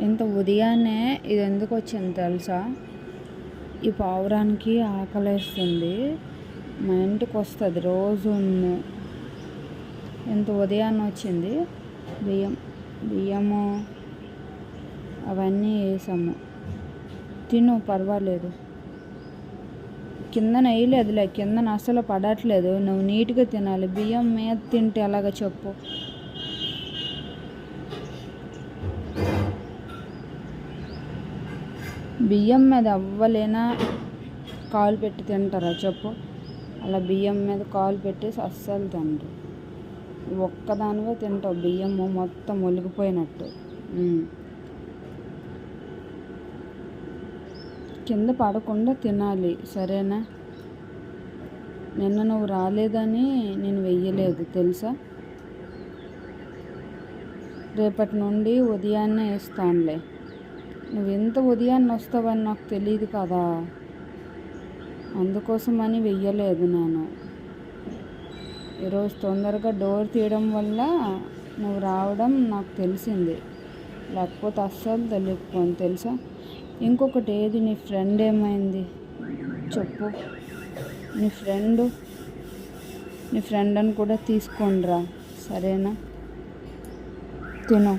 ఇంత ఉదయాన్నే ఇది ఎందుకు వచ్చింది తెలుసా? ఈ పావురానికి ఆకలేస్తుంది, మా ఇంటికి వస్తుంది రోజు. ఇంత ఉదయాన్నే వచ్చింది. బియ్యము అవన్నీ వేసాము. తిను, పర్వాలేదు. కిందన వేయలేదులే, కిందన అసలు పడట్లేదు. నువ్వు నీట్గా తినాలి. బియ్యం మీద తింటే ఎలాగ చెప్పు? బియ్యం మీద అవ్వలేనా కాలు పెట్టి తింటారా చెప్పు? అలా బియ్యం మీద కాలు పెట్టేసి అస్సలు తినరు. ఒక్కదానివే తింటావు, బియ్యము మొత్తం ఒలిగిపోయినట్టు. కింద పడకుండా తినాలి, సరేనా? నిన్న నువ్వు రాలేదని నేను వెయ్యలేదు తెలుసా? రేపటి నుండి ఉదయాన్నే వేస్తానులే. నువ్వు ఎంత ఉదయాన్నే వస్తావని నాకు తెలియదు కదా, అందుకోసమని వెయ్యలేదు నేను. ఈరోజు తొందరగా డోర్ తీయడం వల్ల నువ్వు రావడం నాకు తెలిసింది, లేకపోతే అస్సలు తెలియకపోను తెలుసా? ఇంకొకటి, ఏది నీ ఫ్రెండ్ ఏమైంది చెప్పు? నీ ఫ్రెండ్ని కూడా తీసుకొనిరా, సరేనా? తిను.